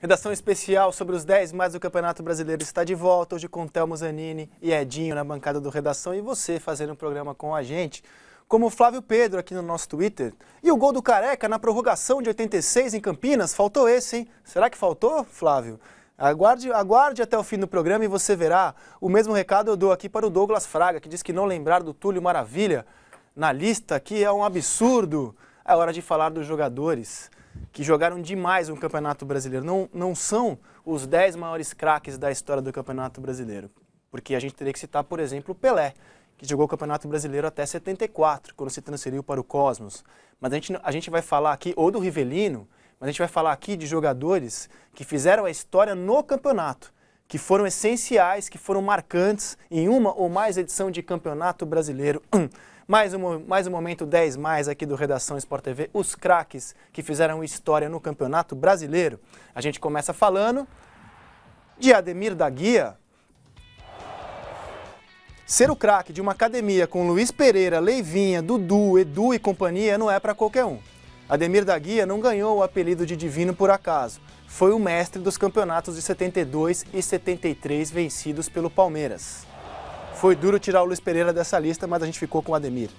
Redação especial sobre os 10 mais do Campeonato Brasileiro está de volta, hoje com Thelmo Zanini e Edinho na bancada do Redação e você fazendo um programa com a gente, como o Flávio Pedro aqui no nosso Twitter. E o gol do Careca na prorrogação de 86 em Campinas, faltou esse, hein? Será que faltou, Flávio? Aguarde até o fim do programa e você verá. O mesmo recado eu dou aqui para o Douglas Fraga, que diz que não lembrar do Túlio Maravilha na lista aqui é um absurdo. É hora de falar dos jogadores que jogaram demais no Campeonato Brasileiro. Não são os 10 maiores craques da história do Campeonato Brasileiro. Porque a gente teria que citar, por exemplo, o Pelé, que jogou o Campeonato Brasileiro até 74, quando se transferiu para o Cosmos. Mas a gente vai falar aqui, ou do Rivelino, mas a gente vai falar aqui de jogadores que fizeram a história no campeonato, que foram essenciais, que foram marcantes em uma ou mais edição de Campeonato Brasileiro. Mais um momento 10 mais aqui do Redação Sport TV, os craques que fizeram história no Campeonato Brasileiro. A gente começa falando de Ademir da Guia. Ser o craque de uma academia com Luiz Pereira, Leivinha, Dudu, Edu e companhia não é para qualquer um. Ademir da Guia não ganhou o apelido de divino por acaso. Foi o mestre dos campeonatos de 72 e 73 vencidos pelo Palmeiras. Foi duro tirar o Luiz Pereira dessa lista, mas a gente ficou com o Ademir.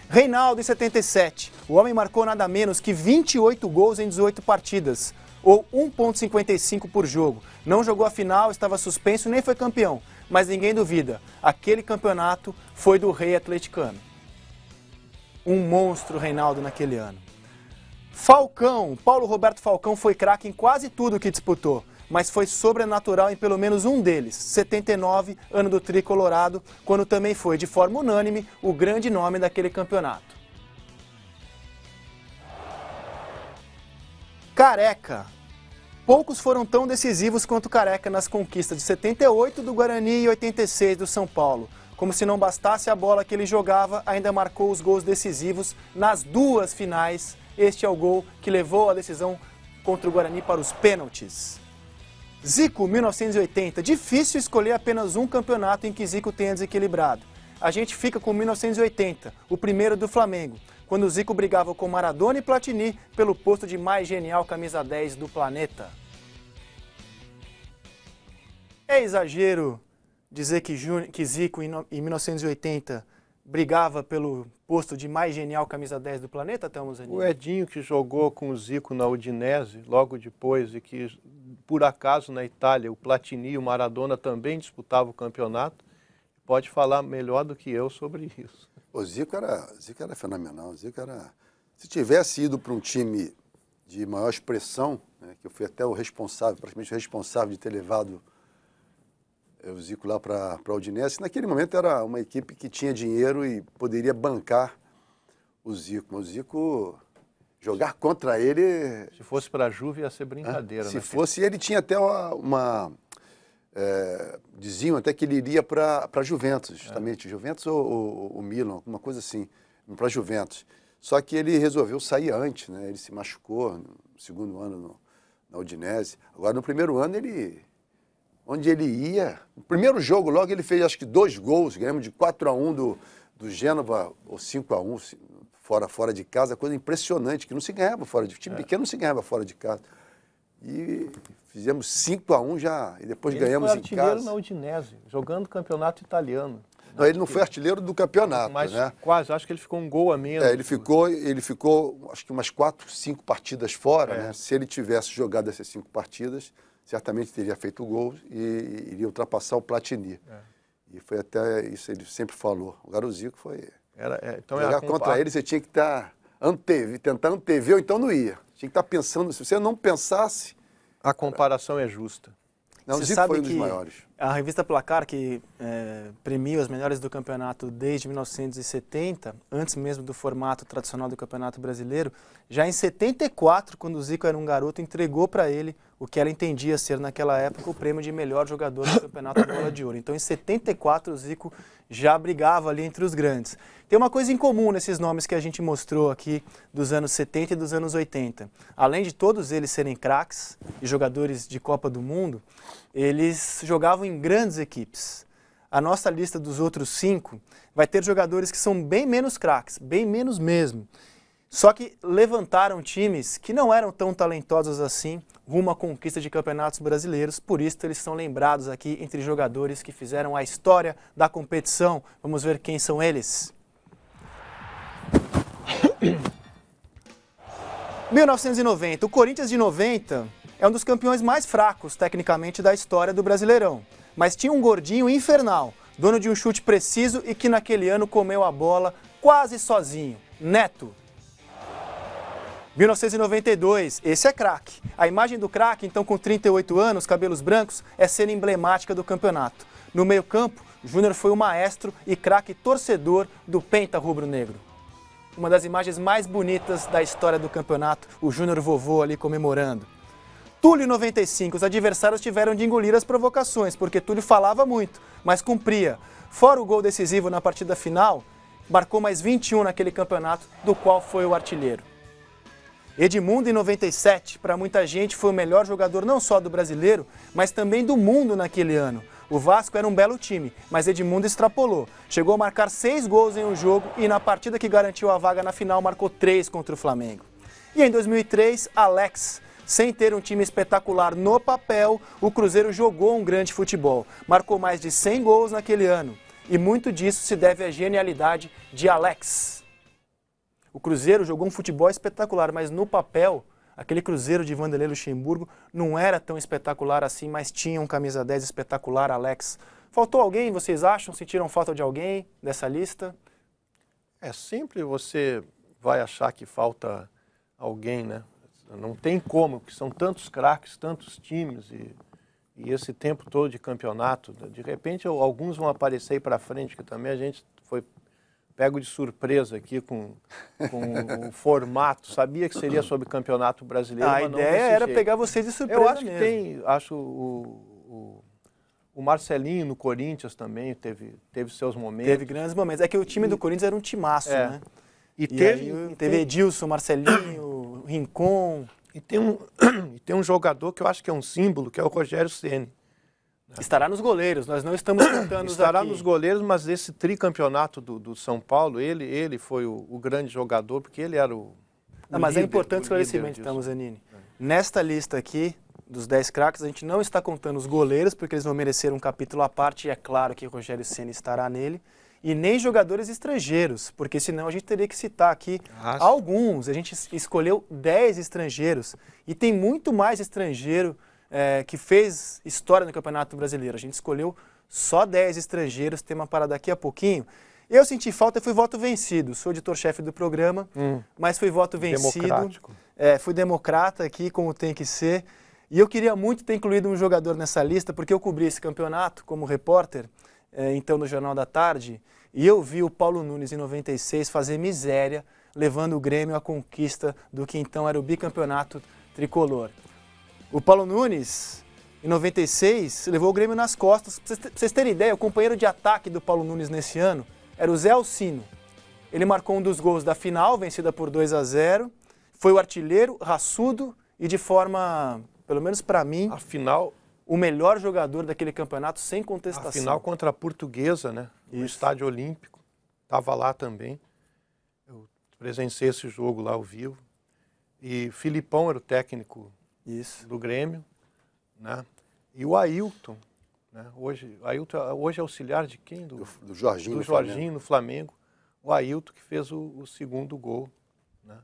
Reinaldo, em 77. O homem marcou nada menos que 28 gols em 18 partidas, ou 1,55 por jogo. Não jogou a final, estava suspenso, nem foi campeão. Mas ninguém duvida, aquele campeonato foi do Rei Atleticano. Um monstro Reinaldo naquele ano. Falcão, Paulo Roberto Falcão foi craque em quase tudo que disputou, mas foi sobrenatural em pelo menos um deles, 79, ano do tricolorado, quando também foi, de forma unânime, o grande nome daquele campeonato. Careca. Poucos foram tão decisivos quanto Careca nas conquistas de 78 do Guarani e 86 do São Paulo. Como se não bastasse a bola que ele jogava, ainda marcou os gols decisivos nas duas finais. Este é o gol que levou a decisão contra o Guarani para os pênaltis. Zico, 1980. Difícil escolher apenas um campeonato em que Zico tenha desequilibrado. A gente fica com 1980, o primeiro do Flamengo, quando Zico brigava com Maradona e Platini pelo posto de mais genial camisa 10 do planeta. É exagero dizer que Zico, em 1980, brigava pelo posto de mais genial camisa 10 do planeta, Thelmo Zanini? O Edinho, que jogou com o Zico na Udinese, logo depois, e que, por acaso, na Itália, o Platini e o Maradona também disputavam o campeonato, pode falar melhor do que eu sobre isso. O Zico era fenomenal. O Zico era... Se tivesse ido para um time de maior expressão, né, que eu fui até o responsável, praticamente o responsável de ter levado o Zico lá para a Udinese, naquele momento era uma equipe que tinha dinheiro e poderia bancar o Zico. Mas o Zico, jogar contra ele... Se fosse para a Juve ia ser brincadeira. Se fosse, ele tinha até diziam até que ele iria para a Juventus, justamente. Juventus ou o Milan, alguma coisa assim, para a Juventus. Só que ele resolveu sair antes, né? Ele se machucou no segundo ano na Udinese. Agora, no primeiro ano, onde ele ia, no primeiro jogo logo ele fez acho que 2 gols, ganhamos de 4-1 do Gênova, ou 5-1, fora de casa, coisa impressionante, que não se ganhava fora de time pequeno, não se ganhava fora de casa. E fizemos 5-1 já, e depois ganhamos em casa. Ele foi artilheiro na Udinese, jogando campeonato italiano. Não, ele não foi artilheiro do campeonato, mas né? Quase, acho que ele ficou um gol a menos. Ele ficou acho que umas 4, 5 partidas fora, né? Se ele tivesse jogado essas 5 partidas, certamente teria feito o gol e iria ultrapassar o Platini. E foi até isso, ele sempre falou. O Zico foi... Então jogar contra ele, você tinha que tentar antever, ou então não ia. Tinha que estar pensando, se você não pensasse... A comparação é justa. Não, o Zico foi um dos maiores. A revista Placar, que premia os melhores do campeonato desde 1970, antes mesmo do formato tradicional do Campeonato Brasileiro, já em 74, quando o Zico era um garoto, entregou para ele o que ela entendia ser naquela época o prêmio de melhor jogador do Campeonato Bola de Ouro. Então, em 74, o Zico já brigava ali entre os grandes. Tem uma coisa em comum nesses nomes que a gente mostrou aqui dos anos 70 e dos anos 80. Além de todos eles serem craques e jogadores de Copa do Mundo, eles jogavam em grandes equipes. A nossa lista dos outros 5 vai ter jogadores que são bem menos craques, bem menos mesmo. Só que levantaram times que não eram tão talentosos assim rumo à conquista de campeonatos brasileiros, por isso eles são lembrados aqui entre jogadores que fizeram a história da competição. Vamos ver quem são eles. 1990. O Corinthians de 90 é um dos campeões mais fracos, tecnicamente, da história do Brasileirão. Mas tinha um gordinho infernal, dono de um chute preciso e que naquele ano comeu a bola quase sozinho. Neto. 1992, esse é craque. A imagem do craque, então com 38 anos, cabelos brancos, é cena emblemática do campeonato. No meio-campo, Júnior foi o maestro e craque torcedor do Penta rubro-negro. Uma das imagens mais bonitas da história do campeonato, o Júnior vovô ali comemorando. Túlio 95, os adversários tiveram de engolir as provocações, porque Túlio falava muito, mas cumpria. Fora o gol decisivo na partida final, marcou mais 21 naquele campeonato, do qual foi o artilheiro. Edmundo, em 97, para muita gente foi o melhor jogador não só do brasileiro, mas também do mundo naquele ano. O Vasco era um belo time, mas Edmundo extrapolou. Chegou a marcar 6 gols em um jogo e na partida que garantiu a vaga na final marcou 3 contra o Flamengo. E em 2003, Alex. Sem ter um time espetacular no papel, o Cruzeiro jogou um grande futebol. Marcou mais de 100 gols naquele ano. E muito disso se deve à genialidade de Alex. O Cruzeiro jogou um futebol espetacular, mas no papel, aquele Cruzeiro de Vanderlei Luxemburgo não era tão espetacular assim, mas tinha um camisa 10 espetacular, Alex. Faltou alguém, vocês acham? Sentiram falta de alguém dessa lista? Sempre você vai achar que falta alguém, né? Não tem como, porque são tantos craques, tantos times e esse tempo todo de campeonato. De repente, alguns vão aparecer aí para frente, que também a gente foi pego de surpresa aqui com o formato. Sabia que seria sobre campeonato brasileiro, A mas não ideia desse era jeito. pegar vocês de surpresa Eu acho mesmo. que tem, o Marcelinho no Corinthians também teve seus momentos. Teve grandes momentos. É que o time do Corinthians era um timaço, né? E teve Edilson, Marcelinho, Rincon. E tem um jogador que eu acho que é um símbolo, que é o Rogério Ceni. Estará nos goleiros, nós não estamos contando Estará aqui. nos goleiros, mas esse tricampeonato do São Paulo, ele foi o grande jogador, porque ele era o Mas é líder, importante o líder esclarecimento, disso. então, Zanini. Nesta lista aqui, dos 10 craques, a gente não está contando os goleiros, porque eles vão merecer um capítulo à parte, e é claro que o Rogério Ceni estará nele, e nem jogadores estrangeiros, porque senão a gente teria que citar aqui alguns. A gente escolheu 10 estrangeiros, e tem muito mais estrangeiro que fez história no Campeonato Brasileiro. A gente escolheu só 10 estrangeiros, tema para daqui a pouquinho. Eu senti falta e fui voto vencido. Sou editor-chefe do programa, mas fui voto vencido. Democrático. Fui democrata aqui, como tem que ser. E eu queria muito ter incluído um jogador nessa lista, porque eu cobri esse campeonato como repórter, então no Jornal da Tarde, e eu vi o Paulo Nunes, em 96, fazer miséria, levando o Grêmio à conquista do que então era o bicampeonato tricolor. O Paulo Nunes, em 96, levou o Grêmio nas costas. Pra vocês terem ideia, o companheiro de ataque do Paulo Nunes nesse ano era o Zé Alcino. Ele marcou um dos gols da final, vencida por 2-0. Foi o artilheiro, raçudo e de forma, pelo menos para mim, Afinal, o melhor jogador daquele campeonato, sem contestação. a final contra a Portuguesa, né? No Estádio Olímpico. Estava lá também. Eu presenciei esse jogo lá ao vivo. E Filipão era o técnico do Grêmio, né? E o Ailton, né? Ailton hoje é auxiliar de quem? Do Jorginho. Do Jorginho no Flamengo. O Ailton que fez o segundo gol, né?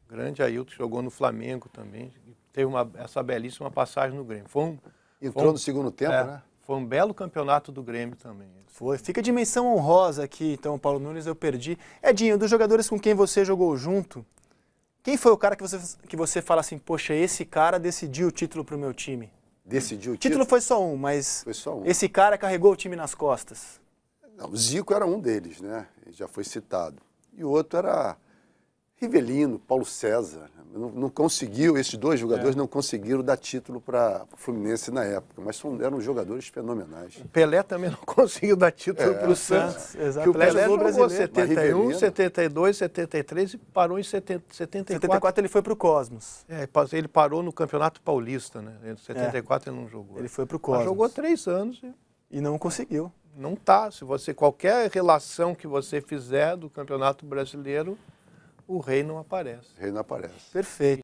Grande Ailton, jogou no Flamengo também. Teve essa belíssima passagem no Grêmio. Entrou no segundo tempo, né? Foi um belo campeonato do Grêmio também. Foi. Fica a dimensão honrosa aqui, então, Paulo Nunes, eu perdi. Edinho, dos jogadores com quem você jogou junto, quem foi o cara que você fala assim, poxa, esse cara decidiu o título para o meu time? Decidiu o título? O título foi só um, mas foi só um. Esse cara carregou o time nas costas. Não, o Zico era um deles, né? Ele já foi citado. E o outro era Rivelino, Paulo César. Não conseguiu, esses dois jogadores não conseguiram dar título para o Fluminense na época, mas eram jogadores fenomenais. O Pelé também não conseguiu dar título para o Santos. Exato. O Pelé jogou brasileiro. 71, 72, 73 e parou em 74. 74 ele foi para o Cosmos. Ele parou no Campeonato Paulista, né? Em 74 ele não jogou. Ele foi para o Cosmos. Mas jogou 3 anos. E não conseguiu. Não tá. Se você, qualquer relação que você fizer do Campeonato Brasileiro, o rei não aparece. O rei não aparece. Perfeito.